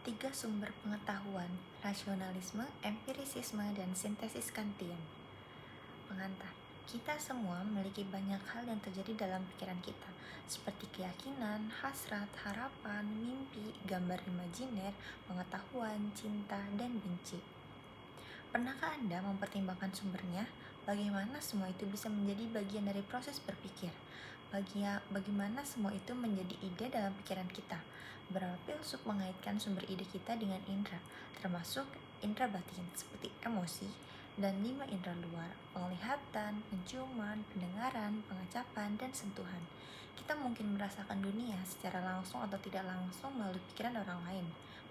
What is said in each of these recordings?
Tiga sumber pengetahuan: rasionalisme, empirisisme, dan sintesis Kantian. Pengantar. Kita semua memiliki banyak hal yang terjadi dalam pikiran kita, seperti keyakinan, hasrat, harapan, mimpi, gambar imajiner, pengetahuan, cinta, dan benci. Pernahkah Anda mempertimbangkan sumbernya? Bagaimana semua itu bisa menjadi bagian dari proses berpikir? Bagaimana semua itu menjadi ide dalam pikiran kita? Beberapa filsuf mengaitkan sumber ide kita dengan indera, termasuk indera batin seperti emosi, dan 5 indera luar: penglihatan, penciuman, pendengaran, pengacapan, dan sentuhan. Kita mungkin merasakan dunia secara langsung atau tidak langsung melalui pikiran orang lain.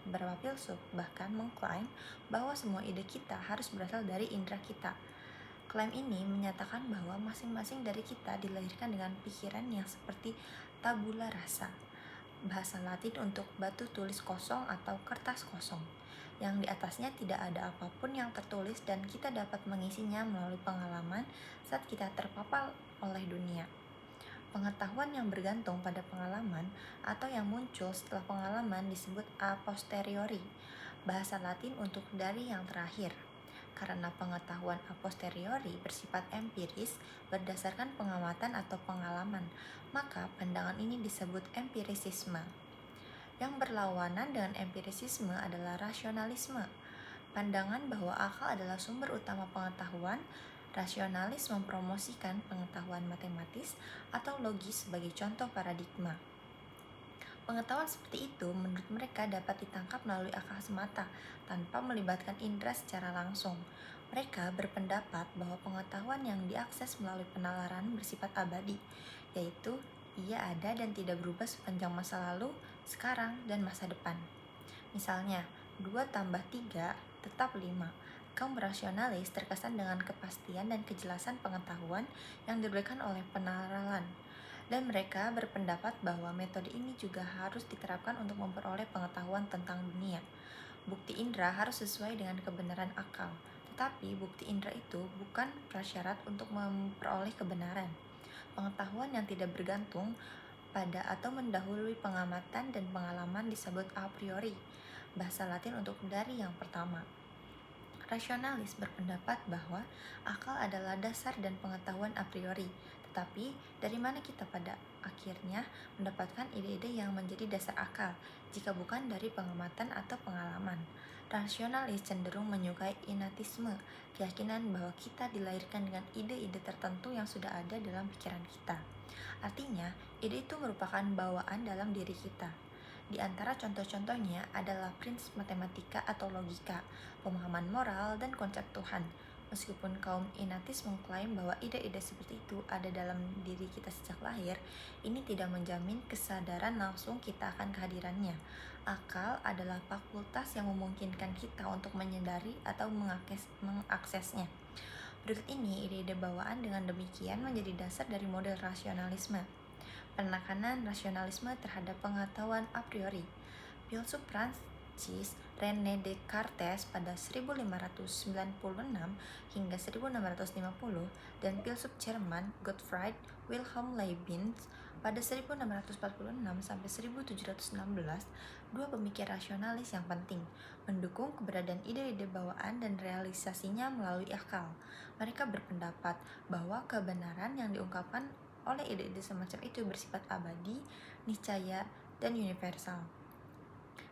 Beberapa filsuf bahkan mengklaim bahwa semua ide kita harus berasal dari indera kita. Klaim ini menyatakan bahwa masing-masing dari kita dilahirkan dengan pikiran yang seperti tabula rasa, bahasa Latin untuk batu tulis kosong atau kertas kosong, yang di atasnya tidak ada apapun yang tertulis dan kita dapat mengisinya melalui pengalaman saat kita terpapar oleh dunia. Pengetahuan yang bergantung pada pengalaman atau yang muncul setelah pengalaman disebut a posteriori, bahasa Latin untuk dari yang terakhir. Karena pengetahuan a posteriori bersifat empiris berdasarkan pengamatan atau pengalaman, maka pandangan ini disebut empirisisme. Yang berlawanan dengan empirisisme adalah rasionalisme. Pandangan bahwa akal adalah sumber utama pengetahuan. Rasionalis mempromosikan pengetahuan matematis atau logis sebagai contoh paradigma. Pengetahuan seperti itu menurut mereka dapat ditangkap melalui akal semata, tanpa melibatkan indera secara langsung. Mereka berpendapat bahwa pengetahuan yang diakses melalui penalaran bersifat abadi, yaitu ia ada dan tidak berubah sepanjang masa lalu, sekarang, dan masa depan. Misalnya, 2 tambah 3 tetap 5. Kaum rasionalis terkesan dengan kepastian dan kejelasan pengetahuan yang diberikan oleh penalaran, dan mereka berpendapat bahwa metode ini juga harus diterapkan untuk memperoleh pengetahuan tentang dunia. Bukti indera harus sesuai dengan kebenaran akal, tetapi bukti indera itu bukan prasyarat untuk memperoleh kebenaran. Pengetahuan yang tidak bergantung pada atau mendahului pengamatan dan pengalaman disebut a priori, bahasa Latin untuk dari yang pertama. Rasionalis berpendapat bahwa akal adalah dasar dan pengetahuan a priori, tetapi dari mana kita pada akhirnya mendapatkan ide-ide yang menjadi dasar akal, jika bukan dari pengamatan atau pengalaman? Rasionalis cenderung menyukai innatisme, keyakinan bahwa kita dilahirkan dengan ide-ide tertentu yang sudah ada dalam pikiran kita. Artinya, ide itu merupakan bawaan dalam diri kita. Di antara contoh-contohnya adalah prinsip matematika atau logika, pemahaman moral, dan konsep Tuhan. Meskipun kaum innatis mengklaim bahwa ide-ide seperti itu ada dalam diri kita sejak lahir, ini tidak menjamin kesadaran langsung kita akan kehadirannya. Akal adalah fakultas yang memungkinkan kita untuk menyadari atau mengaksesnya. Berikut ini ide-ide bawaan dengan demikian menjadi dasar dari model rasionalisme. Penekanan rasionalisme terhadap pengetahuan a priori. Filsuf Prancis René Descartes pada 1596 hingga 1650 dan filsuf Jerman Gottfried Wilhelm Leibniz pada 1646 sampai 1716, dua pemikir rasionalis yang penting, mendukung keberadaan ide-ide bawaan dan realisasinya melalui akal. Mereka berpendapat bahwa kebenaran yang diungkapkan oleh ide-ide semacam itu bersifat abadi, niscaya, dan universal.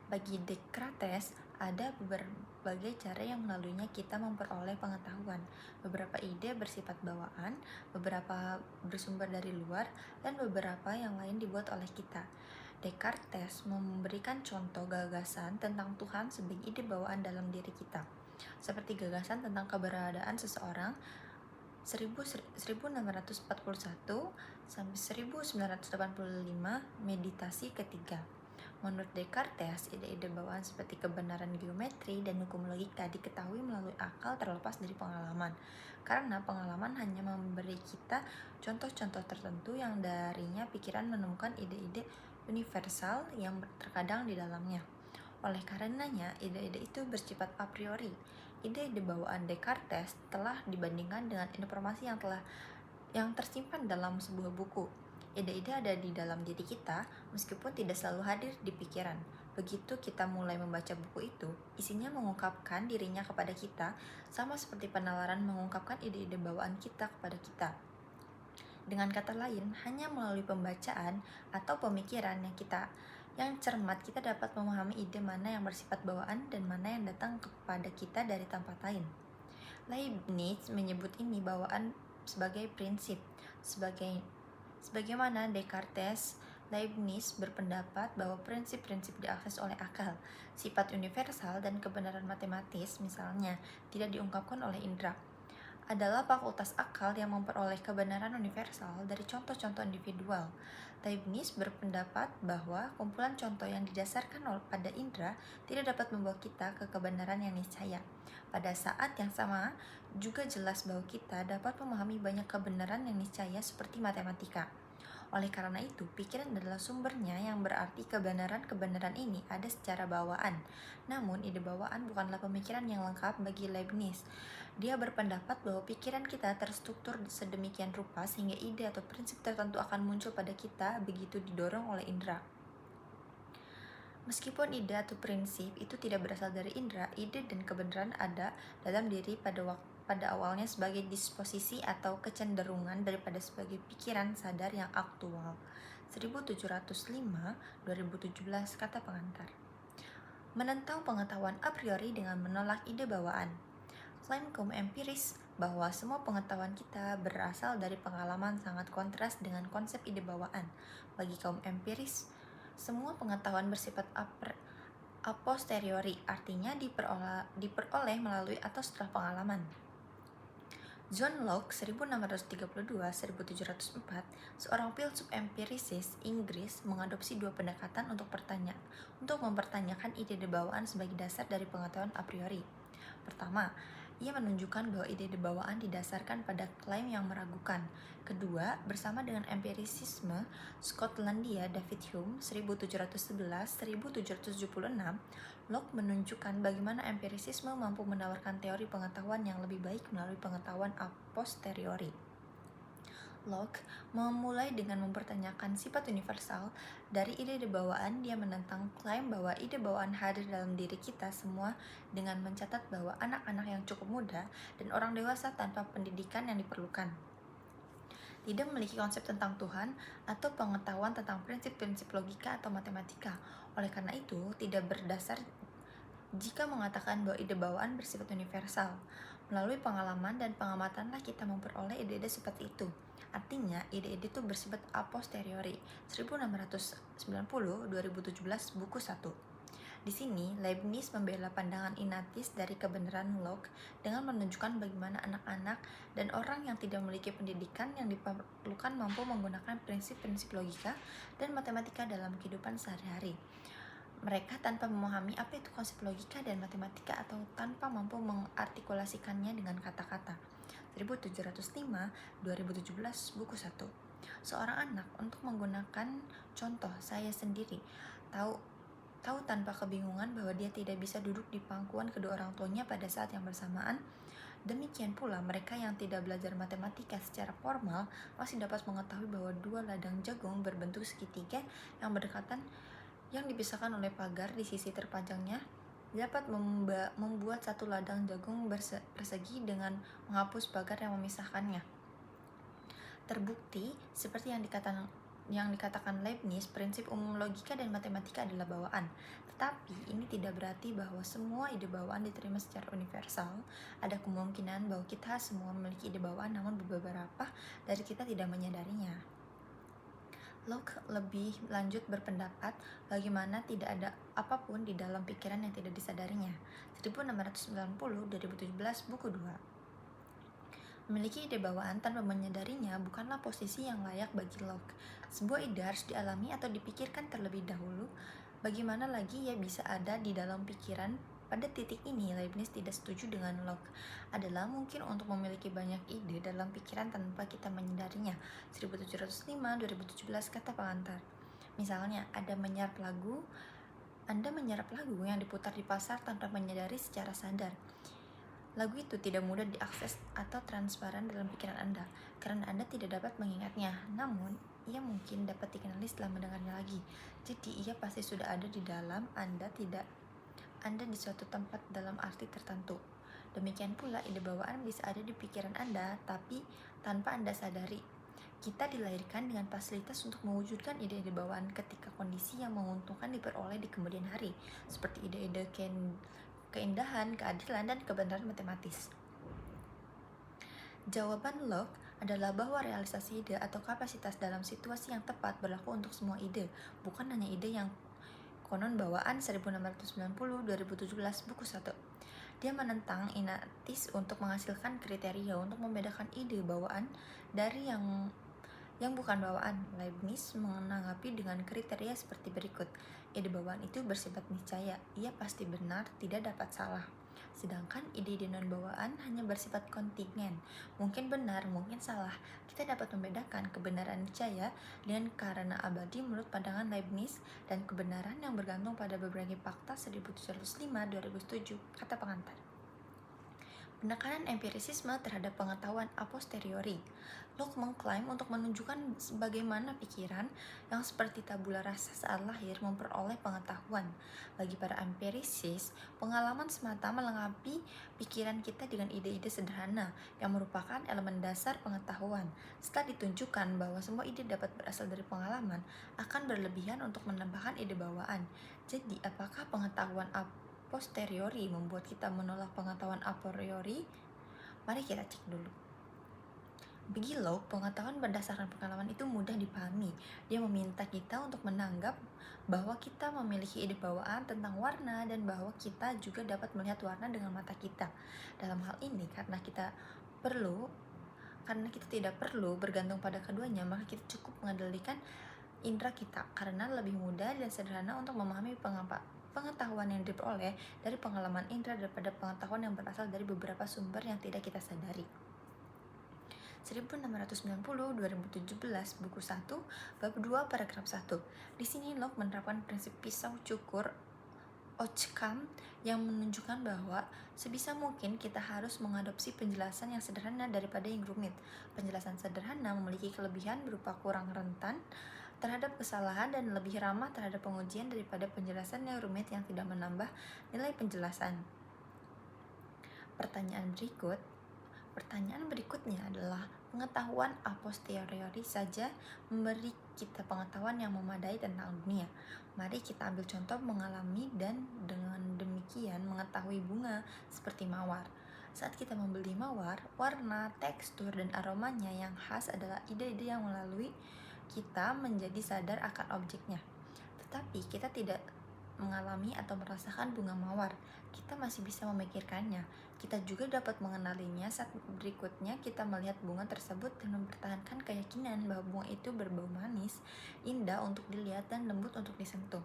Bagi Descartes, ada berbagai cara yang melaluinya kita memperoleh pengetahuan. Beberapa ide bersifat bawaan, beberapa bersumber dari luar, dan beberapa yang lain dibuat oleh kita. Descartes memberikan contoh gagasan tentang Tuhan sebagai ide bawaan dalam diri kita, seperti gagasan tentang keberadaan seseorang 1641 sampai 1985, meditasi ketiga. Menurut Descartes, ide-ide bawaan seperti kebenaran geometri dan hukum logika diketahui melalui akal terlepas dari pengalaman, karena pengalaman hanya memberi kita contoh-contoh tertentu yang darinya pikiran menemukan ide-ide universal yang terkadang di dalamnya. Oleh karenanya, ide-ide itu bersifat a priori. Ide-ide bawaan Descartes telah dibandingkan dengan informasi yang tersimpan dalam sebuah buku. Ide-ide ada di dalam diri kita, meskipun tidak selalu hadir di pikiran. Begitu kita mulai membaca buku itu, isinya mengungkapkan dirinya kepada kita, sama seperti penalaran mengungkapkan ide-ide bawaan kita kepada kita. Dengan kata lain, hanya melalui pembacaan atau pemikiran yang cermat, kita dapat memahami ide mana yang bersifat bawaan dan mana yang datang kepada kita dari tempat lain. Leibniz menyebut ini bawaan sebagai prinsip. Sebagaimana Descartes, Leibniz berpendapat bahwa prinsip-prinsip diakses oleh akal, sifat universal dan kebenaran matematis misalnya tidak diungkapkan oleh indera. Adalah fakultas akal yang memperoleh kebenaran universal dari contoh-contoh individual. Leibniz berpendapat bahwa kumpulan contoh yang didasarkan pada indera tidak dapat membawa kita ke kebenaran yang niscaya. Pada saat yang sama, juga jelas bahwa kita dapat memahami banyak kebenaran yang niscaya seperti matematika. Oleh karena itu, pikiran adalah sumbernya, yang berarti kebenaran-kebenaran ini ada secara bawaan. Namun, ide bawaan bukanlah pemikiran yang lengkap bagi Leibniz. Dia berpendapat bahwa pikiran kita terstruktur sedemikian rupa sehingga ide atau prinsip tertentu akan muncul pada kita begitu didorong oleh indera. Meskipun ide atau prinsip itu tidak berasal dari indera, ide dan kebenaran ada dalam diri pada awalnya sebagai disposisi atau kecenderungan daripada sebagai pikiran sadar yang aktual. 1705-2017 kata pengantar. Menentang pengetahuan a priori dengan menolak ide bawaan. Klaim kaum empiris bahwa semua pengetahuan kita berasal dari pengalaman sangat kontras dengan konsep ide bawaan. Bagi kaum empiris, semua pengetahuan bersifat a posteriori, artinya diperoleh melalui atau setelah pengalaman. John Locke 1632-1704, seorang filsuf empirisis Inggris, mengadopsi dua pendekatan untuk mempertanyakan ide bawaan sebagai dasar dari pengetahuan a priori. Pertama, ia menunjukkan bahwa ide bawaan didasarkan pada klaim yang meragukan. Kedua, bersama dengan empirisisme Skotlandia David Hume 1711-1776, Locke menunjukkan bagaimana empirisisme mampu menawarkan teori pengetahuan yang lebih baik melalui pengetahuan a posteriori. Locke memulai dengan mempertanyakan sifat universal dari ide bawaan. Dia menentang klaim bahwa ide bawaan hadir dalam diri kita semua dengan mencatat bahwa anak-anak yang cukup muda dan orang dewasa tanpa pendidikan yang diperlukan tidak memiliki konsep tentang Tuhan atau pengetahuan tentang prinsip-prinsip logika atau matematika. Oleh karena itu, tidak berdasar jika mengatakan bahwa ide bawaan bersifat universal. Melalui pengalaman dan pengamatanlah kita memperoleh ide-ide seperti itu. Artinya, ide-ide itu bersifat a posteriori. 1690-2017 buku 1. Di sini, Leibniz membela pandangan inatis dari kebenaran Locke dengan menunjukkan bagaimana anak-anak dan orang yang tidak memiliki pendidikan yang diperlukan mampu menggunakan prinsip-prinsip logika dan matematika dalam kehidupan sehari-hari. Mereka tanpa memahami apa itu konsep logika dan matematika atau tanpa mampu mengartikulasikannya dengan kata-kata. 1705-2017 buku 1. Seorang anak untuk menggunakan contoh saya sendiri tahu tanpa kebingungan bahwa dia tidak bisa duduk di pangkuan kedua orang tuanya pada saat yang bersamaan. Demikian pula mereka yang tidak belajar matematika secara formal masih dapat mengetahui bahwa dua ladang jagung berbentuk segitiga yang berdekatan yang dipisahkan oleh pagar di sisi terpanjangnya dapat membuat satu ladang jagung persegi dengan menghapus pagar yang memisahkannya. Terbukti, seperti yang dikatakan Leibniz, prinsip umum logika dan matematika adalah bawaan. Tetapi ini tidak berarti bahwa semua ide bawaan diterima secara universal. Ada kemungkinan bahwa kita semua memiliki ide bawaan, namun beberapa dari kita tidak menyadarinya. Locke lebih lanjut berpendapat bagaimana tidak ada apapun di dalam pikiran yang tidak disadarinya. 1690-2017 buku 2. Memiliki ide bawaan tanpa menyadarinya bukanlah posisi yang layak bagi Locke. Sebuah ide harus dialami atau dipikirkan terlebih dahulu. Bagaimana lagi ia bisa ada di dalam pikiran? Pada titik ini, Leibniz tidak setuju dengan Locke. Adalah mungkin untuk memiliki banyak ide dalam pikiran tanpa kita menyadarinya. 1705-2017 kata pengantar. Misalnya, Anda menyerap lagu yang diputar di pasar tanpa menyadari secara sadar. Lagu itu tidak mudah diakses atau transparan dalam pikiran Anda, karena Anda tidak dapat mengingatnya. Namun, ia mungkin dapat dikenali setelah mendengarnya lagi. Jadi ia pasti sudah ada di dalam Anda, tidak Anda di suatu tempat dalam arti tertentu. Demikian pula ide bawaan bisa ada di pikiran Anda, tapi tanpa Anda sadari. Kita dilahirkan dengan fasilitas untuk mewujudkan ide-ide bawaan ketika kondisi yang menguntungkan diperoleh di kemudian hari, seperti ide-ide keindahan, keadilan, dan kebenaran matematis. Jawaban Locke adalah bahwa realisasi ide atau kapasitas dalam situasi yang tepat berlaku untuk semua ide, bukan hanya ide yang konon bawaan 1690-2017 buku 1. Dia menentang Ignatius untuk menghasilkan kriteria untuk membedakan ide bawaan dari yang bukan bawaan. Leibniz menanggapi dengan kriteria seperti berikut. Ide bawaan itu bersifat niscaya, ia pasti benar, tidak dapat salah. Sedangkan ide-ide non-bawaan hanya bersifat kontingen, mungkin benar, mungkin salah. Kita dapat membedakan kebenaran niscaya dengan karena abadi menurut pandangan Leibniz dan kebenaran yang bergantung pada berbagai fakta 1705-2007, kata pengantar. Penekanan empirisisme terhadap pengetahuan a posteriori. Locke mengklaim untuk menunjukkan bagaimana pikiran yang seperti tabula rasa saat lahir memperoleh pengetahuan. Bagi para empirisis, pengalaman semata melengkapi pikiran kita dengan ide-ide sederhana yang merupakan elemen dasar pengetahuan. Setelah ditunjukkan bahwa semua ide dapat berasal dari pengalaman, akan berlebihan untuk menambahkan ide bawaan. Jadi, apakah pengetahuan a posteriori membuat kita menolak pengetahuan a priori? Mari kita cek dulu. Bagi Locke, pengetahuan berdasarkan pengalaman itu mudah dipahami. Dia meminta kita untuk menganggap bahwa kita memiliki ide bawaan tentang warna dan bahwa kita juga dapat melihat warna dengan mata kita. Dalam hal ini, karena kita tidak perlu bergantung pada keduanya, maka kita cukup mengendalikan indera kita karena lebih mudah dan sederhana untuk memahami pengetahuan yang diperoleh dari pengalaman indera daripada pengetahuan yang berasal dari beberapa sumber yang tidak kita sadari. 1690-2017 buku 1 bab 2 paragraf 1. Di sini Locke menerapkan prinsip pisau cukur Occam yang menunjukkan bahwa sebisa mungkin kita harus mengadopsi penjelasan yang sederhana daripada yang rumit. Penjelasan sederhana memiliki kelebihan berupa kurang rentan terhadap kesalahan dan lebih ramah terhadap pengujian daripada penjelasan yang rumit yang tidak menambah nilai penjelasan. Pertanyaan berikutnya adalah, pengetahuan a posteriori saja memberi kita pengetahuan yang memadai tentang dunia. Mari kita ambil contoh mengalami dan dengan demikian mengetahui bunga seperti mawar. Saat kita membeli mawar, warna, tekstur, dan aromanya yang khas adalah ide-ide yang melalui kita menjadi sadar akan objeknya. Tetapi kita tidak mengalami atau merasakan bunga mawar, kita masih bisa memikirkannya. Kita juga dapat mengenalinya saat berikutnya kita melihat bunga tersebut dan mempertahankan keyakinan bahwa bunga itu berbau manis, indah untuk dilihat, dan lembut untuk disentuh.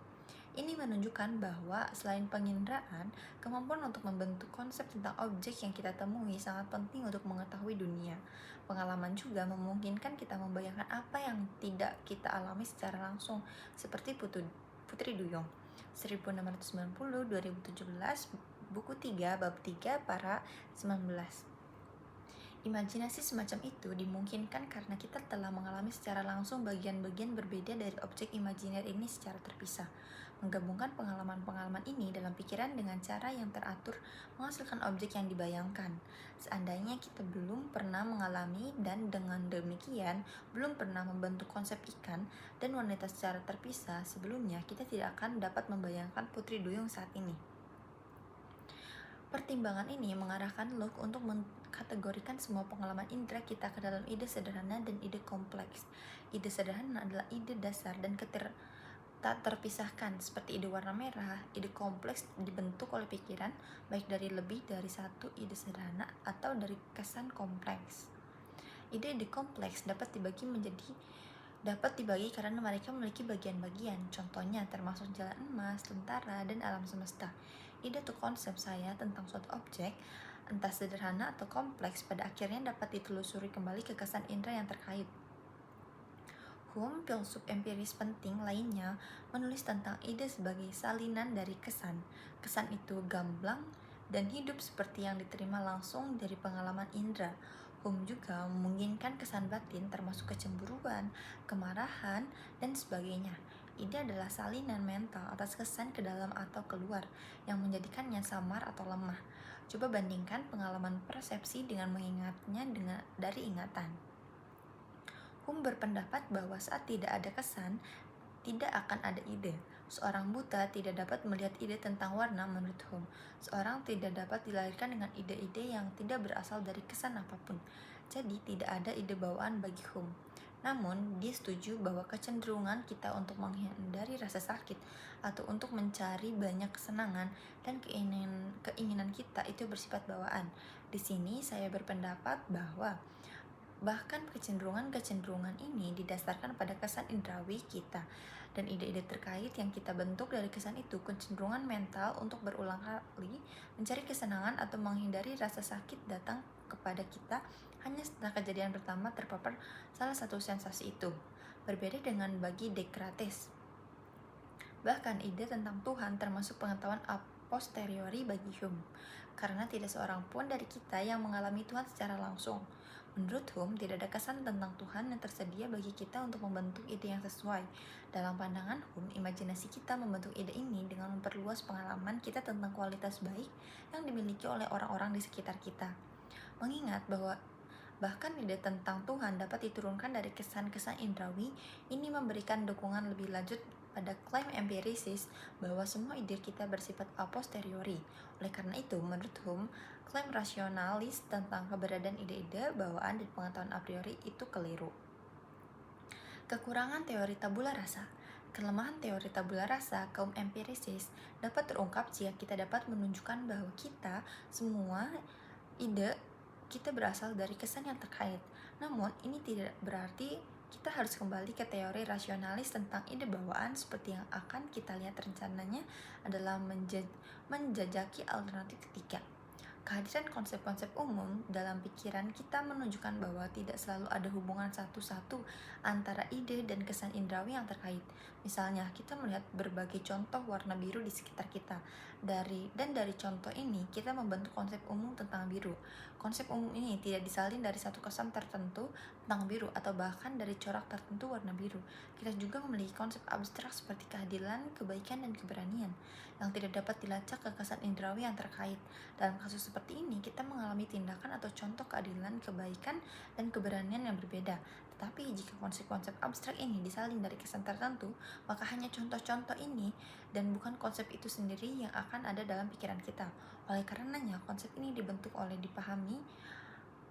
Ini menunjukkan bahwa selain penginderaan, kemampuan untuk membentuk konsep tentang objek yang kita temui sangat penting untuk mengetahui dunia. Pengalaman juga memungkinkan kita membayangkan apa yang tidak kita alami secara langsung, seperti Putri Duyung. 1690-2017 buku 3 bab 3 para 19. Imajinasi semacam itu dimungkinkan karena kita telah mengalami secara langsung bagian-bagian berbeda dari objek imajiner ini secara terpisah. Menggabungkan pengalaman-pengalaman ini dalam pikiran dengan cara yang teratur menghasilkan objek yang dibayangkan. Seandainya kita belum pernah mengalami dan dengan demikian belum pernah membentuk konsep ikan dan wanita secara terpisah sebelumnya, kita tidak akan dapat membayangkan Putri Duyung saat ini. Pertimbangan ini mengarahkan Locke untuk mengkategorikan semua pengalaman indera kita ke dalam ide sederhana dan ide kompleks. Ide sederhana adalah ide dasar dan tak terpisahkan, seperti ide warna merah. Ide kompleks dibentuk oleh pikiran, baik dari lebih dari satu ide sederhana atau dari kesan kompleks. Ide-ide kompleks dapat dibagi karena mereka memiliki bagian-bagian, contohnya termasuk jalan emas, tentara, dan alam semesta. Ide atau konsep saya tentang suatu objek, entah sederhana atau kompleks, pada akhirnya dapat ditelusuri kembali ke kesan indera yang terkait. Hume, filsuf empiris penting lainnya, menulis tentang ide sebagai salinan dari kesan. Kesan itu gamblang dan hidup seperti yang diterima langsung dari pengalaman indera. Hum juga memungkinkan kesan batin termasuk kecemburuan, kemarahan, dan sebagainya. Ide adalah salinan mental atas kesan ke dalam atau keluar yang menjadikannya samar atau lemah. Coba bandingkan pengalaman persepsi dengan mengingatnya dari ingatan. Hum berpendapat bahwa saat tidak ada kesan, tidak akan ada ide. Seorang buta tidak dapat melihat ide tentang warna menurut Hum. Seorang tidak dapat dilahirkan dengan ide-ide yang tidak berasal dari kesan apapun. Jadi tidak ada ide bawaan bagi Hum. Namun, dia setuju bahwa kecenderungan kita untuk menghindari rasa sakit atau untuk mencari banyak kesenangan dan keinginan kita itu bersifat bawaan. Di sini saya berpendapat bahwa bahkan kecenderungan-kecenderungan ini didasarkan pada kesan indrawi kita dan ide-ide terkait yang kita bentuk dari kesan itu. Kecenderungan mental untuk berulang kali mencari kesenangan atau menghindari rasa sakit datang kepada kita hanya setelah kejadian pertama terpapar salah satu sensasi itu. Berbeda dengan bagi Descartes. Bahkan ide tentang Tuhan termasuk pengetahuan a posteriori bagi Hume, karena tidak seorang pun dari kita yang mengalami Tuhan secara langsung. Menurut Hume, tidak ada kesan tentang Tuhan yang tersedia bagi kita untuk membentuk ide yang sesuai. Dalam pandangan Hume, imajinasi kita membentuk ide ini dengan memperluas pengalaman kita tentang kualitas baik yang dimiliki oleh orang-orang di sekitar kita. Mengingat bahwa bahkan ide tentang Tuhan dapat diturunkan dari kesan-kesan indrawi, ini memberikan dukungan lebih lanjut pada klaim empirisis bahwa semua ide kita bersifat a posteriori. Oleh karena itu, menurut Hume, klaim rasionalis tentang keberadaan ide-ide, bawaan, dan pengetahuan a priori itu keliru. Kekurangan teori tabula rasa. Kelemahan teori tabula rasa kaum empirisis dapat terungkap jika kita dapat menunjukkan bahwa kita semua ide kita berasal dari kesan yang terkait. Namun, ini tidak berarti kita harus kembali ke teori rasionalis tentang ide bawaan seperti yang akan kita lihat rencananya adalah menjajaki alternatif ketiga. Kehadiran konsep-konsep umum dalam pikiran kita menunjukkan bahwa tidak selalu ada hubungan satu-satu antara ide dan kesan indrawi yang terkait. Misalnya, kita melihat berbagai contoh warna biru di sekitar kita. Dari contoh ini, kita membentuk konsep umum tentang biru. Konsep umum ini tidak disalin dari satu kesan tertentu tentang biru atau bahkan dari corak tertentu warna biru. Kita juga memiliki konsep abstrak seperti keadilan, kebaikan, dan keberanian yang tidak dapat dilacak ke kesan indrawi yang terkait. Dalam kasus seperti ini, kita mengalami tindakan atau contoh keadilan, kebaikan, dan keberanian yang berbeda. Tetapi jika konsep-konsep abstrak ini disalin dari kesan tertentu, maka hanya contoh-contoh ini dan bukan konsep itu sendiri yang akan ada dalam pikiran kita. Oleh karenanya, konsep ini dibentuk oleh dipahami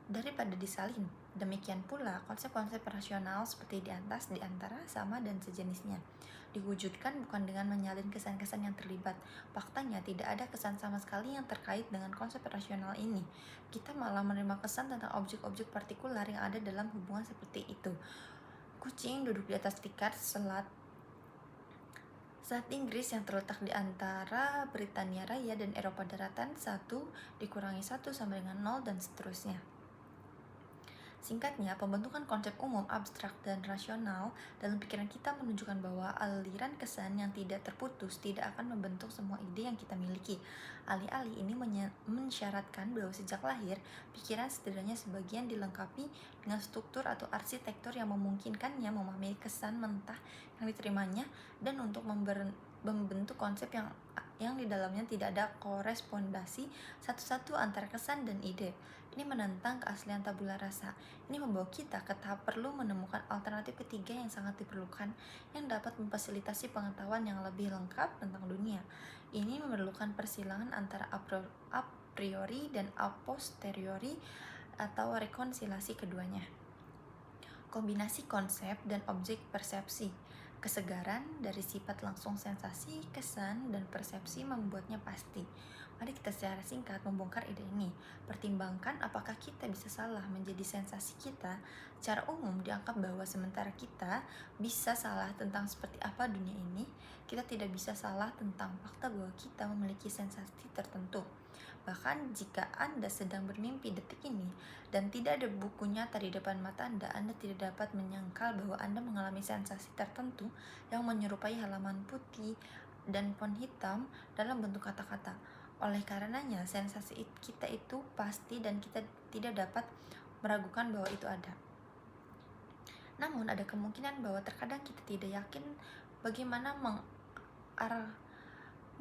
daripada disalin. Demikian pula, konsep-konsep rasional seperti di atas, di antara, sama, dan sejenisnya diwujudkan bukan dengan menyalin kesan-kesan yang terlibat. Faktanya, tidak ada kesan sama sekali yang terkait dengan konsep rasional ini. Kita malah menerima kesan tentang objek-objek partikular yang ada dalam hubungan seperti itu. Kucing duduk di atas tikar selat Inggris yang terletak di antara Britania Raya dan Eropa Daratan 1 dikurangi 1 sama dengan 0 dan seterusnya. Singkatnya, pembentukan konsep umum, abstrak, dan rasional dalam pikiran kita menunjukkan bahwa aliran kesan yang tidak terputus tidak akan membentuk semua ide yang kita miliki. Alih-alih ini mensyaratkan bahwa sejak lahir, pikiran setidaknya sebagian dilengkapi dengan struktur atau arsitektur yang memungkinkannya memahami kesan mentah yang diterimanya dan untuk membentuk konsep yang di dalamnya tidak ada korespondasi satu-satu antara kesan dan ide. Ini menentang keaslian tabula rasa. Ini membawa kita ke tahap perlu menemukan alternatif ketiga yang sangat diperlukan, yang dapat memfasilitasi pengetahuan yang lebih lengkap tentang dunia. Ini memerlukan persilangan antara a priori dan a posteriori atau rekonsiliasi keduanya. Kombinasi konsep dan objek persepsi. Kesegaran dari sifat langsung sensasi, kesan, dan persepsi membuatnya pasti. Mari kita secara singkat membongkar ide ini. Pertimbangkan apakah kita bisa salah menjadi sensasi kita. Secara umum dianggap bahwa sementara kita bisa salah tentang seperti apa dunia ini, kita tidak bisa salah tentang fakta bahwa kita memiliki sensasi tertentu. Bahkan jika Anda sedang bermimpi detik ini dan tidak ada buku nyata di depan mata Anda tidak dapat menyangkal bahwa Anda mengalami sensasi tertentu yang menyerupai halaman putih dan font hitam dalam bentuk kata-kata. Oleh karenanya, sensasi kita itu pasti dan kita tidak dapat meragukan bahwa itu ada. Namun ada kemungkinan bahwa terkadang kita tidak yakin bagaimana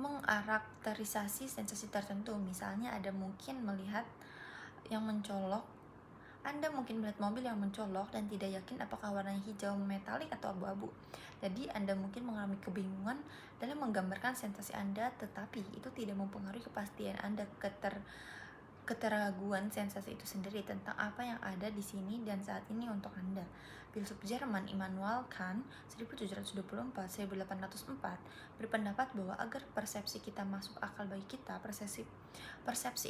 mengarakterisasi sensasi tertentu. Misalnya ada mungkin melihat yang mencolok, Anda mungkin melihat mobil yang mencolok dan tidak yakin apakah warnanya hijau metalik atau abu-abu. Jadi Anda mungkin mengalami kebingungan dalam menggambarkan sensasi Anda, tetapi itu tidak mempengaruhi kepastian Anda. Keteraguan sensasi itu sendiri tentang apa yang ada di sini dan saat ini untuk Anda. Filsuf Jerman Immanuel Kant 1724-1804 berpendapat bahwa agar persepsi kita masuk akal bagi kita, persepsi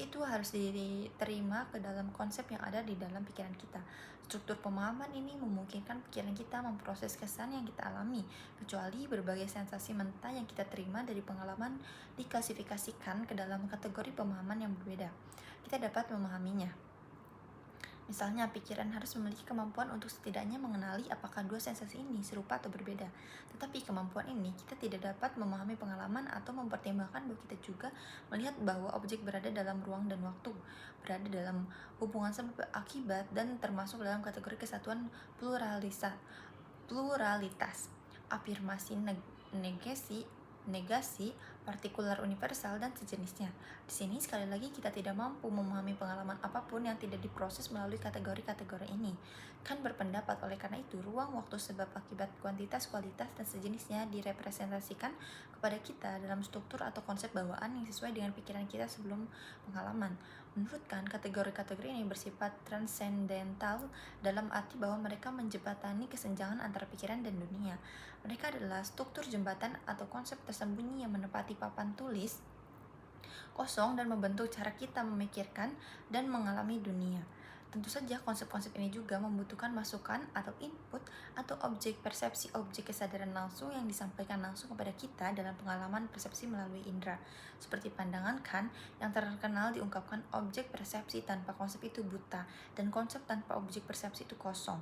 itu harus diterima ke dalam konsep yang ada di dalam pikiran kita. Struktur pemahaman ini memungkinkan pikiran kita memproses kesan yang kita alami, kecuali berbagai sensasi mentah yang kita terima dari pengalaman diklasifikasikan ke dalam kategori pemahaman yang berbeda. Kita dapat memahaminya. Misalnya, pikiran harus memiliki kemampuan untuk setidaknya mengenali apakah dua sensasi ini serupa atau berbeda. Tetapi kemampuan ini kita tidak dapat memahami pengalaman atau mempertimbangkan bahwa kita juga melihat bahwa objek berada dalam ruang dan waktu, berada dalam hubungan sebab akibat, dan termasuk dalam kategori kesatuan pluralitas, afirmasi, negasi, partikular universal, dan sejenisnya. Di sini sekali lagi kita tidak mampu memahami pengalaman apapun yang tidak diproses melalui kategori-kategori ini. Kan berpendapat oleh karena itu ruang, waktu, sebab, akibat, kuantitas, kualitas, dan sejenisnya direpresentasikan kepada kita dalam struktur atau konsep bawaan yang sesuai dengan pikiran kita sebelum pengalaman. Menurut Kant, kategori-kategori ini bersifat transendental dalam arti bahwa mereka menjembatani kesenjangan antara pikiran dan dunia. Mereka adalah struktur jembatan atau konsep tersembunyi yang menepati papan tulis kosong dan membentuk cara kita memikirkan dan mengalami dunia. Tentu saja konsep-konsep ini juga membutuhkan masukan atau input atau objek persepsi, objek kesadaran langsung yang disampaikan langsung kepada kita dalam pengalaman persepsi melalui indera. Seperti pandangan Kant yang terkenal diungkapkan, objek persepsi tanpa konsep itu buta dan konsep tanpa objek persepsi itu kosong.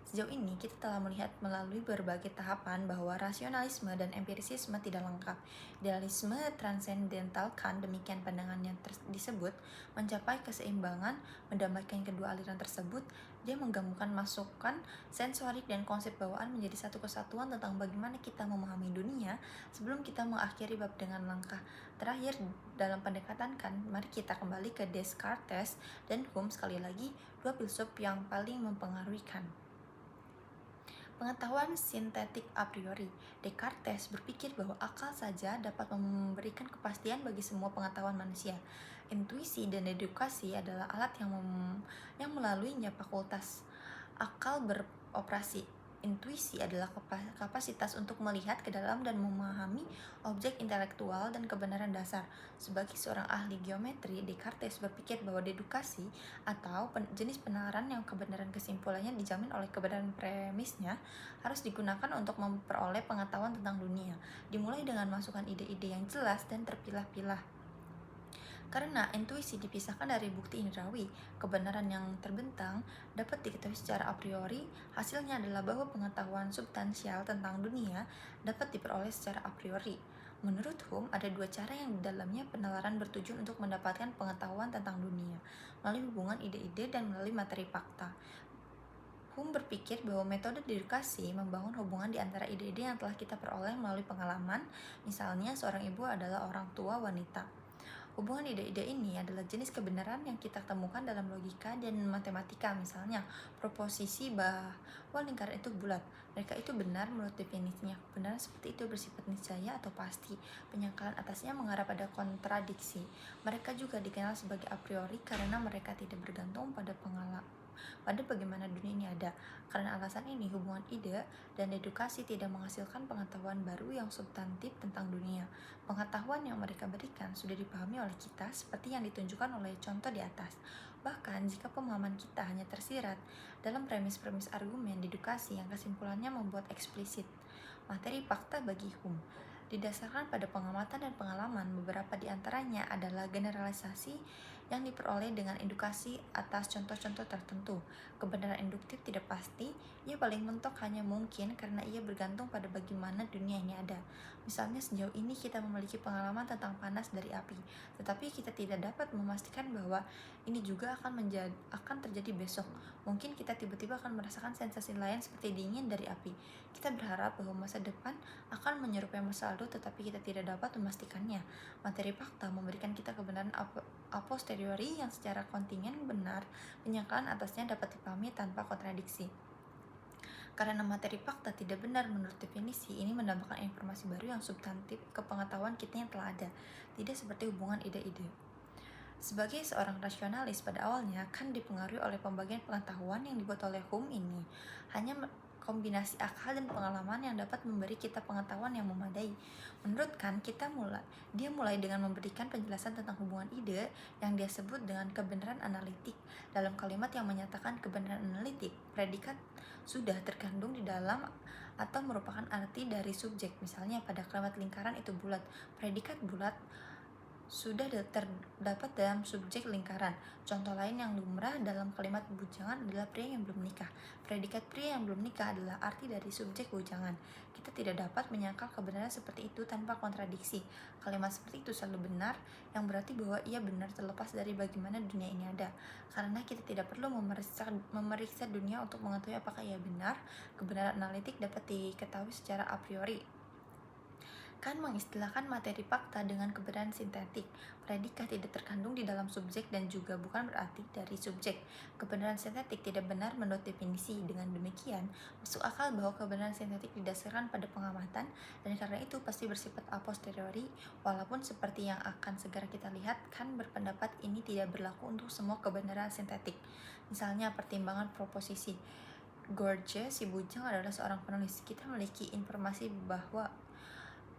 Sejauh ini kita telah melihat melalui berbagai tahapan bahwa rasionalisme dan empirisisme tidak lengkap. Idealisme transendental Kant, demikian pandangan yang disebut, mencapai keseimbangan, mendamaikan kedua aliran tersebut. Dia menggabungkan masukan sensorik dan konsep bawaan menjadi satu kesatuan tentang bagaimana kita memahami dunia. Sebelum kita mengakhiri bab dengan langkah terakhir dalam pendekatan Kant, mari kita kembali ke Descartes dan Hume, sekali lagi dua filsuf yang paling mempengaruhi Kant. Pengetahuan sintetik a priori. Descartes berpikir bahwa akal saja dapat memberikan kepastian bagi semua pengetahuan manusia. Intuisi dan dedukasi adalah alat yang melaluinya fakultas akal beroperasi. Intuisi adalah kapasitas untuk melihat ke dalam dan memahami objek intelektual dan kebenaran dasar. Sebagai seorang ahli geometri, Descartes berpikir bahwa dedukasi atau jenis penalaran yang kebenaran kesimpulannya dijamin oleh kebenaran premisnya harus digunakan untuk memperoleh pengetahuan tentang dunia, dimulai dengan masukan ide-ide yang jelas dan terpilah-pilah. Karena intuisi dipisahkan dari bukti indrawi, kebenaran yang terbentang dapat diketahui secara a priori. Hasilnya adalah bahwa pengetahuan substansial tentang dunia dapat diperoleh secara a priori. Menurut Hume, ada dua cara yang di dalamnya penalaran bertujuan untuk mendapatkan pengetahuan tentang dunia, melalui hubungan ide-ide dan melalui materi fakta. Hume berpikir bahwa metode dedukasi membangun hubungan di antara ide-ide yang telah kita peroleh melalui pengalaman. Misalnya, seorang ibu adalah orang tua wanita. Hubungan ide-ide ini adalah jenis kebenaran yang kita temukan dalam logika dan matematika. Misalnya, proposisi bahwa lingkaran itu bulat. Mereka itu benar menurut definisinya. Kebenaran seperti itu bersifat niscaya atau pasti. Penyangkalan atasnya mengarah pada kontradiksi. Mereka juga dikenal sebagai a priori karena mereka tidak bergantung pada bagaimana dunia ini ada. Karena alasan ini, hubungan ide dan edukasi tidak menghasilkan pengetahuan baru yang substantif tentang dunia. Pengetahuan yang mereka berikan sudah dipahami oleh kita seperti yang ditunjukkan oleh contoh di atas. Bahkan jika pemahaman kita hanya tersirat dalam premis-premis argumen dedukasi yang kesimpulannya membuat eksplisit materi fakta bagi Hume, didasarkan pada pengamatan dan pengalaman, beberapa di antaranya adalah generalisasi yang diperoleh dengan edukasi atas contoh-contoh tertentu. Kebenaran induktif tidak pasti, ia paling mentok hanya mungkin karena ia bergantung pada bagaimana dunia ini ada. Misalnya sejauh ini kita memiliki pengalaman tentang panas dari api, tetapi kita tidak dapat memastikan bahwa ini juga akan terjadi besok. Mungkin kita tiba-tiba akan merasakan sensasi lain seperti dingin dari api. Kita berharap bahwa masa depan akan menyerupai masa lalu, tetapi kita tidak dapat memastikannya. Materi fakta memberikan kita kebenaran a posteriori yang secara kontingen benar, penyangkalan atasnya dapat dipahami tanpa kontradiksi. Karena materi fakta tidak benar menurut definisi, ini menambahkan informasi baru yang substantif ke pengetahuan kita yang telah ada, tidak seperti hubungan ide-ide. Sebagai seorang rasionalis pada awalnya kan dipengaruhi oleh pembagian pengetahuan yang dibuat oleh Hume ini. Hanya kombinasi akal dan pengalaman yang dapat memberi kita pengetahuan yang memadai. Menurut Kant, dia mulai dengan memberikan penjelasan tentang hubungan ide yang dia sebut dengan kebenaran analitik. Dalam kalimat yang menyatakan kebenaran analitik, predikat sudah terkandung di dalam atau merupakan arti dari subjek. Misalnya pada kalimat lingkaran itu bulat, predikat bulat sudah terdapat dalam subjek lingkaran. Contoh lain yang lumrah dalam kalimat bujangan adalah pria yang belum menikah. Predikat pria yang belum menikah adalah arti dari subjek bujangan. Kita tidak dapat menyangkal kebenaran seperti itu tanpa kontradiksi. Kalimat seperti itu selalu benar, yang berarti bahwa ia benar terlepas dari bagaimana dunia ini ada. Karena kita tidak perlu memeriksa dunia untuk mengetahui apakah ia benar, kebenaran analitik dapat diketahui secara a priori. Kan mengistilahkan materi fakta dengan kebenaran sintetik. Predikat tidak terkandung di dalam subjek dan juga bukan berarti dari subjek. Kebenaran sintetik tidak benar menurut definisi. Dengan demikian, masuk akal bahwa kebenaran sintetik didasarkan pada pengamatan dan karena itu pasti bersifat a posteriori, walaupun seperti yang akan segera kita lihat, kan berpendapat ini tidak berlaku untuk semua kebenaran sintetik. Misalnya pertimbangan proposisi. George, si bujang, adalah seorang penulis. Kita memiliki informasi bahwa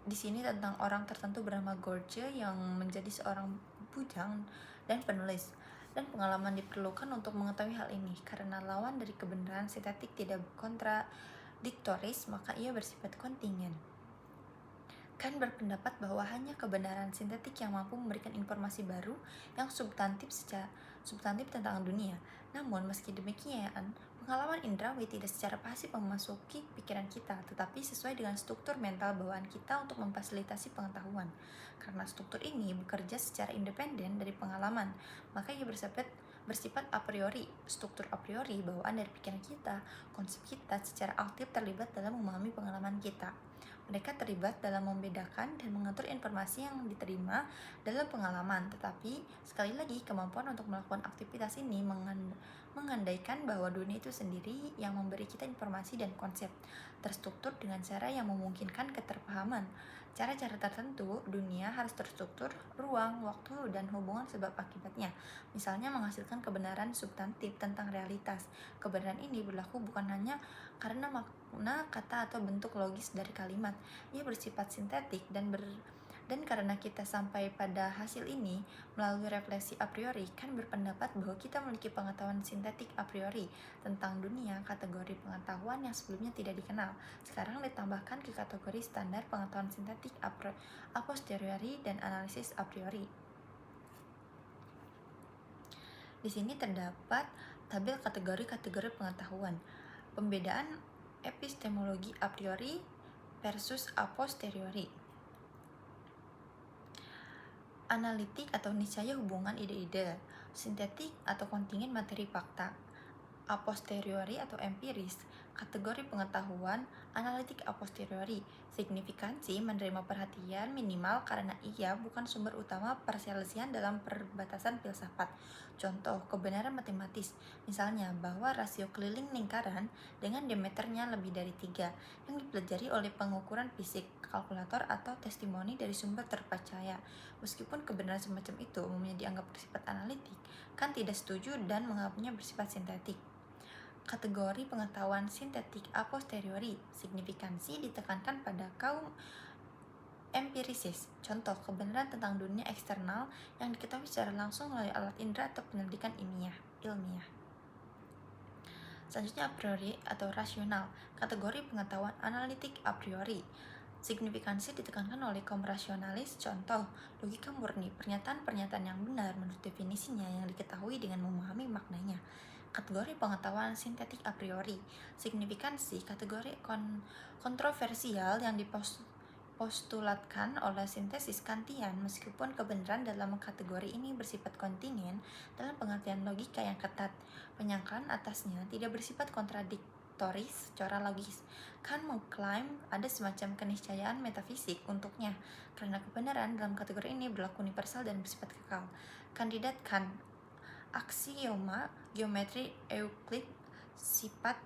di sini tentang orang tertentu bernama George yang menjadi seorang bujang dan penulis, dan pengalaman diperlukan untuk mengetahui hal ini. Karena lawan dari kebenaran sintetik tidak kontradiktoris, maka ia bersifat kontingen. Kan berpendapat bahwa hanya kebenaran sintetik yang mampu memberikan informasi baru yang substantif tentang dunia. Namun meski demikian, pengalaman indrawi tidak secara pasif memasuki pikiran kita, tetapi sesuai dengan struktur mental bawaan kita untuk memfasilitasi pengetahuan. Karena struktur ini bekerja secara independen dari pengalaman, maka ia bersifat a priori. Struktur a priori bawaan dari pikiran kita, konsep kita secara aktif terlibat dalam memahami pengalaman kita. Mereka terlibat dalam membedakan dan mengatur informasi yang diterima dalam pengalaman, tetapi sekali lagi kemampuan untuk melakukan aktivitas ini mengandaikan bahwa dunia itu sendiri yang memberi kita informasi dan konsep terstruktur dengan cara yang memungkinkan keterpahaman. Cara-cara tertentu, dunia harus terstruktur, ruang, waktu, dan hubungan sebab akibatnya. Misalnya menghasilkan kebenaran substantif tentang realitas. Kebenaran ini berlaku bukan hanya karena makna kata atau bentuk logis dari kalimat. Ia bersifat sintetik dan karena kita sampai pada hasil ini melalui refleksi a priori, kan berpendapat bahwa kita memiliki pengetahuan sintetik a priori tentang dunia, kategori pengetahuan yang sebelumnya tidak dikenal. Sekarang ditambahkan ke kategori standar pengetahuan sintetik a posteriori dan analisis a priori. Di sini terdapat tabel kategori-kategori pengetahuan. Pembedaan epistemologi a priori versus a posteriori. Analitik atau niscaya hubungan ide-ide, sintetik atau kontingen materi fakta, a posteriori atau empiris, kategori pengetahuan, analitik a posteriori, signifikansi menerima perhatian minimal karena ia bukan sumber utama perselisihan dalam perbatasan filsafat. Contoh, kebenaran matematis, misalnya bahwa rasio keliling lingkaran dengan diameternya lebih dari 3, yang dipelajari oleh pengukuran fisik, kalkulator atau testimoni dari sumber terpercaya. Meskipun kebenaran semacam itu umumnya dianggap bersifat analitik, kan tidak setuju dan menganggapnya bersifat sintetik. Kategori pengetahuan sintetik a posteriori, signifikansi ditekankan pada kaum empirisis. Contoh, kebenaran tentang dunia eksternal yang diketahui secara langsung melalui alat indera atau penyelidikan ilmiah. Selanjutnya a priori atau rasional, kategori pengetahuan analitik a priori. Signifikansi ditekankan oleh kaum rasionalis, contoh, logika murni, pernyataan-pernyataan yang benar menurut definisinya yang diketahui dengan memahami maknanya. Kategori pengetahuan sintetik a priori, signifikansi, kategori kontroversial yang dipostulatkan oleh sintesis Kantian, meskipun kebenaran dalam kategori ini bersifat kontingen dalam pengertian logika yang ketat. Penyangkalan atasnya tidak bersifat kontradiktoris secara logis. Kant mengklaim ada semacam keniscayaan metafisik untuknya, karena kebenaran dalam kategori ini berlaku universal dan bersifat kekal. Kandidat Kant, aksioma geometri Euclid, sifat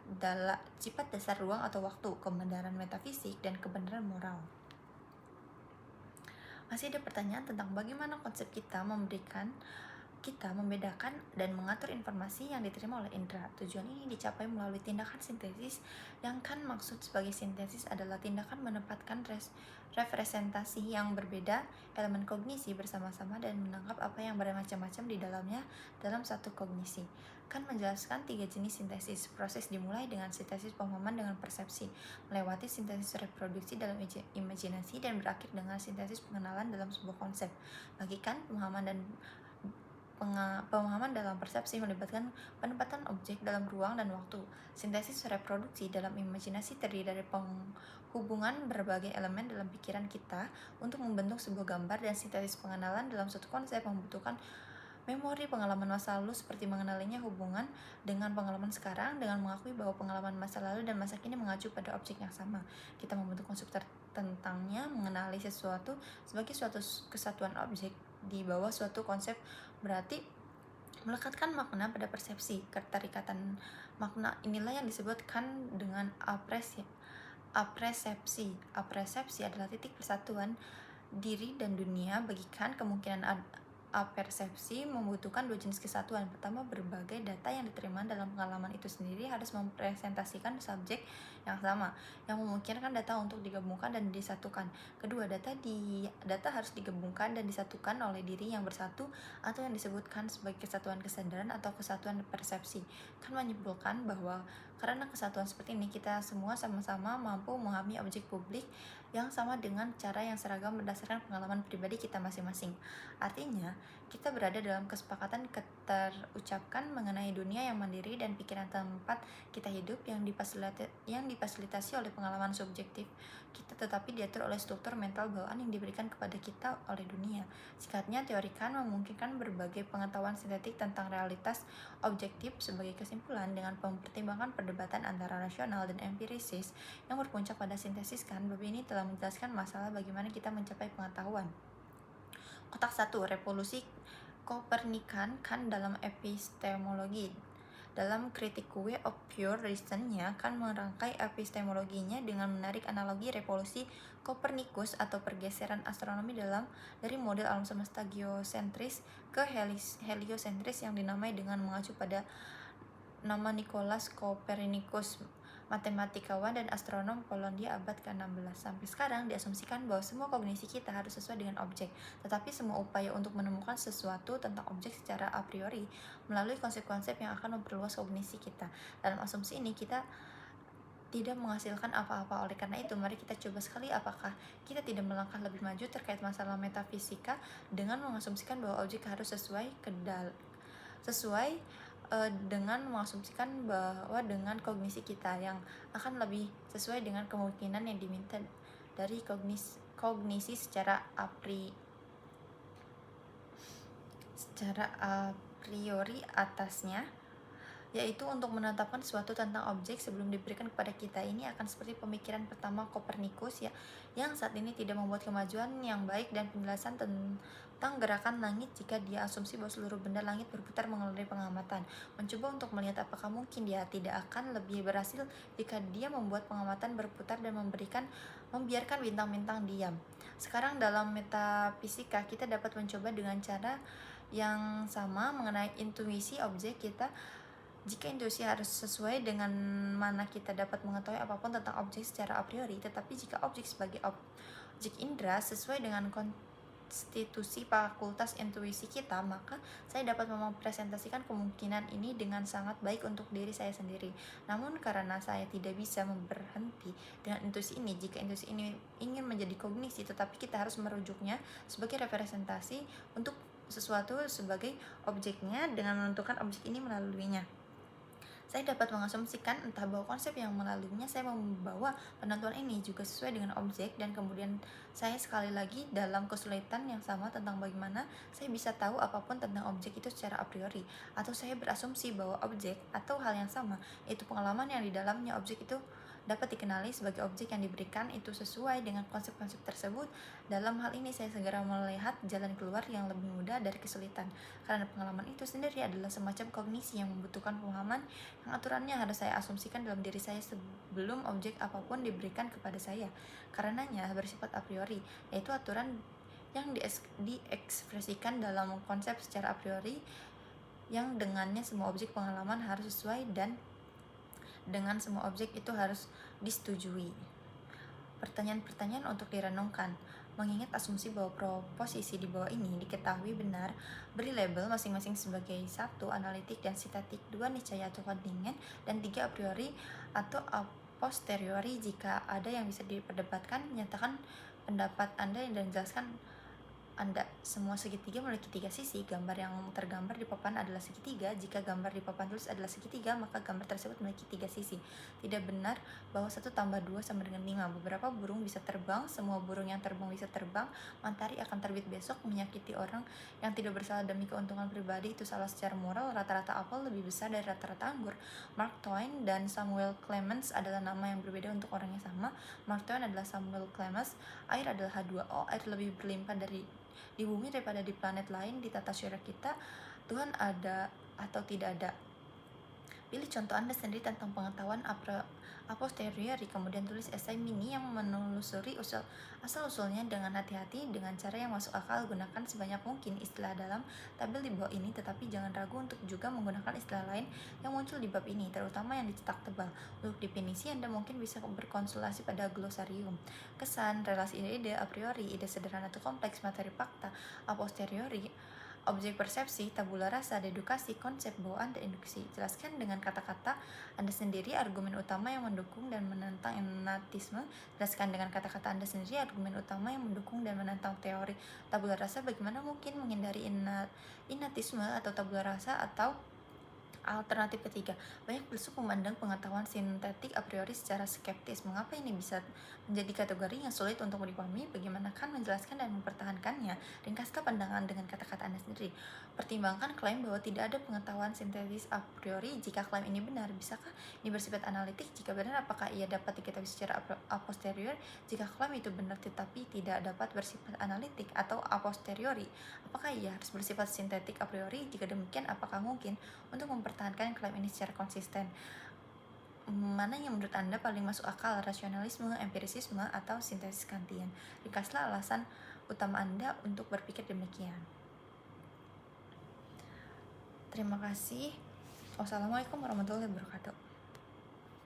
dasar ruang atau waktu, kebenaran metafisik, dan kebenaran moral. Masih ada pertanyaan tentang bagaimana konsep kita membedakan dan mengatur informasi yang diterima oleh indera. Tujuan ini dicapai melalui tindakan sintesis, yang kan maksud sebagai sintesis adalah tindakan menempatkan representasi yang berbeda elemen kognisi bersama-sama dan menangkap apa yang bermacam-macam di dalamnya dalam satu kognisi. Kan menjelaskan 3 jenis sintesis. Proses dimulai dengan sintesis pemahaman dengan persepsi, melewati sintesis reproduksi dalam imajinasi, dan berakhir dengan sintesis pengenalan dalam sebuah konsep. Bagi Kant, pemahaman dalam persepsi melibatkan penempatan objek dalam ruang dan waktu. Sintesis reproduksi dalam imajinasi terdiri dari penghubungan berbagai elemen dalam pikiran kita untuk membentuk sebuah gambar, dan sintesis pengenalan dalam suatu konsep membutuhkan memori pengalaman masa lalu seperti mengenalinya hubungan dengan pengalaman sekarang dengan mengakui bahwa pengalaman masa lalu dan masa kini mengacu pada objek yang sama. Kita membentuk konsep tentangnya, mengenali sesuatu sebagai suatu kesatuan objek di bawah suatu konsep, berarti melekatkan makna pada persepsi. Keterikatan makna inilah yang disebutkan dengan apresepsi. Apresepsi adalah titik persatuan diri dan dunia. Bagi Kant, kemungkinan apersepsi membutuhkan 2 jenis kesatuan. Pertama, berbagai data yang diterima dalam pengalaman itu sendiri harus mempresentasikan subjek yang sama, yang memungkinkan data untuk digabungkan dan disatukan. Kedua, data harus digabungkan dan disatukan oleh diri yang bersatu, atau yang disebutkan sebagai kesatuan kesadaran atau kesatuan persepsi. Kan menyimpulkan bahwa karena kesatuan seperti ini, kita semua sama-sama mampu memahami objek publik yang sama dengan cara yang seragam berdasarkan pengalaman pribadi kita masing-masing. Artinya, kita berada dalam kesepakatan keterucapkan mengenai dunia yang mandiri dan pikiran tempat kita hidup yang difasilitasi oleh pengalaman subjektif kita, tetapi diatur oleh struktur mental bawaan yang diberikan kepada kita oleh dunia. Singkatnya, teori Kant memungkinkan berbagai pengetahuan sintetik tentang realitas objektif sebagai kesimpulan dengan mempertimbangkan perdebatan antara rasional dan empirisis yang berpuncak pada sintesis Kant. Bab ini telah menjelaskan masalah bagaimana kita mencapai pengetahuan. Kotak 1. Revolusi Kopernikan Kant dalam epistemologi. Dalam Critique of Pure Reason-nya, Kant merangkai epistemologinya dengan menarik analogi revolusi Kopernikus atau pergeseran astronomi dari model alam semesta geosentris ke heliosentris yang dinamai dengan mengacu pada nama Nicolaus Copernicus, matematikawan dan astronom Polandia abad ke-16. Sampai sekarang diasumsikan bahwa semua kognisi kita harus sesuai dengan objek, tetapi semua upaya untuk menemukan sesuatu tentang objek secara a priori melalui konsep-konsep yang akan memperluas kognisi kita. Dalam asumsi ini kita tidak menghasilkan apa-apa. Oleh karena itu, mari kita coba sekali apakah kita tidak melangkah lebih maju terkait masalah metafisika dengan mengasumsikan bahwa objek harus sesuai dengan mengasumsikan bahwa dengan kognisi kita yang akan lebih sesuai dengan kemungkinan yang diminta dari kognisi secara a priori atasnya, yaitu untuk menetapkan sesuatu tentang objek sebelum diberikan kepada kita. Ini akan seperti pemikiran pertama Kopernikus yang saat ini tidak membuat kemajuan yang baik dan penjelasan tentang gerakan langit jika dia asumsi bahwa seluruh benda langit berputar mengalami pengamatan. Mencoba untuk melihat apakah mungkin dia tidak akan lebih berhasil jika dia membuat pengamatan berputar dan membiarkan bintang-bintang diam. Sekarang dalam metafisika kita dapat mencoba dengan cara yang sama mengenai intuisi objek kita. Jika intuisi harus sesuai dengan mana kita dapat mengetahui apapun tentang objek secara a priori, tetapi jika objek sebagai objek indera sesuai dengan konstitusi fakultas intuisi kita, maka saya dapat mempresentasikan kemungkinan ini dengan sangat baik untuk diri saya sendiri. Namun karena saya tidak bisa berhenti dengan intuisi ini, jika intuisi ini ingin menjadi kognisi, tetapi kita harus merujuknya sebagai representasi untuk sesuatu sebagai objeknya dengan menentukan objek ini melaluinya. Saya dapat mengasumsikan entah bahwa konsep yang melaluinya saya membawa penentuan ini juga sesuai dengan objek, dan kemudian saya sekali lagi dalam kesulitan yang sama tentang bagaimana saya bisa tahu apapun tentang objek itu secara a priori, atau saya berasumsi bahwa objek atau hal yang sama yaitu pengalaman yang di dalamnya objek itu dapat dikenali sebagai objek yang diberikan itu sesuai dengan konsep-konsep tersebut. Dalam hal ini saya segera melihat jalan keluar yang lebih mudah dari kesulitan, karena pengalaman itu sendiri adalah semacam kognisi yang membutuhkan pemahaman yang aturannya harus saya asumsikan dalam diri saya sebelum objek apapun diberikan kepada saya. Karenanya bersifat a priori, yaitu aturan yang diekspresikan dalam konsep secara a priori, yang dengannya semua objek pengalaman harus sesuai dan dengan semua objek itu harus disetujui. Pertanyaan-pertanyaan untuk direnungkan. Mengingat asumsi bahwa proposisi di bawah ini diketahui benar, beri label masing-masing sebagai 1. Analitik dan sintetik, 2. Niscaya atau kontingen, dan 3. A priori atau a posteriori. Jika ada yang bisa diperdebatkan, nyatakan pendapat Anda dan jelaskan Anda. Semua segitiga memiliki 3 sisi. Gambar yang tergambar di papan adalah segitiga. Jika gambar di papan tulis adalah segitiga, maka gambar tersebut memiliki 3 sisi. Tidak benar bahwa 1 tambah 2 sama dengan 5. Beberapa burung bisa terbang. Semua burung yang terbang bisa terbang. Matahari akan terbit besok. Menyakiti orang yang tidak bersalah demi keuntungan pribadi itu salah secara moral. Rata-rata apel lebih besar dari rata-rata anggur. Mark Twain dan Samuel Clemens adalah nama yang berbeda untuk orang yang sama. Mark Twain adalah Samuel Clemens. Air adalah H2O. Air lebih berlimpah di bumi daripada di planet lain. Di tata syura kita, Tuhan ada atau tidak ada? Pilih contoh Anda sendiri tentang pengetahuan a posteriori, kemudian tulis esai mini yang menelusuri asal-usulnya dengan hati-hati dengan cara yang masuk akal. Gunakan sebanyak mungkin istilah dalam tabel di bawah ini, tetapi jangan ragu untuk juga menggunakan istilah lain yang muncul di bab ini, terutama yang dicetak tebal. Untuk definisi, Anda mungkin bisa berkonsultasi pada glosarium. Kesan, relasi ide, a priori, ide sederhana atau kompleks, materi fakta, a posteriori, objek persepsi, tabula rasa, dedukasi, konsep, bawaan, dan induksi. Jelaskan dengan kata-kata Anda sendiri argumen utama yang mendukung dan menentang innatisme. Jelaskan dengan kata-kata Anda sendiri argumen utama yang mendukung dan menentang teori tabula rasa. Bagaimana mungkin menghindari innatisme atau tabula rasa? Atau alternatif ketiga, banyak filsuf memandang pengetahuan sintetik a priori secara skeptis. Mengapa ini bisa menjadi kategori yang sulit untuk dipahami? Bagaimana kan menjelaskan dan mempertahankannya? Ringkaslah pandangan dengan kata-kata Anda sendiri. Pertimbangkan klaim bahwa tidak ada pengetahuan sintetis a priori. Jika klaim ini benar, bisakah ini bersifat analitik? Jika benar, apakah ia dapat diketahui secara a posteriori? Jika klaim itu benar tetapi tidak dapat bersifat analitik atau a posteriori, apakah ia harus bersifat sintetik a priori? Jika demikian, apakah mungkin untuk mempertahankan klaim ini secara konsisten? Mana yang menurut Anda paling masuk akal, rasionalisme, empirisisme, atau sintesis Kantian? Ringkaslah alasan utama Anda untuk berpikir demikian. Terima kasih. Wassalamualaikum warahmatullahi wabarakatuh.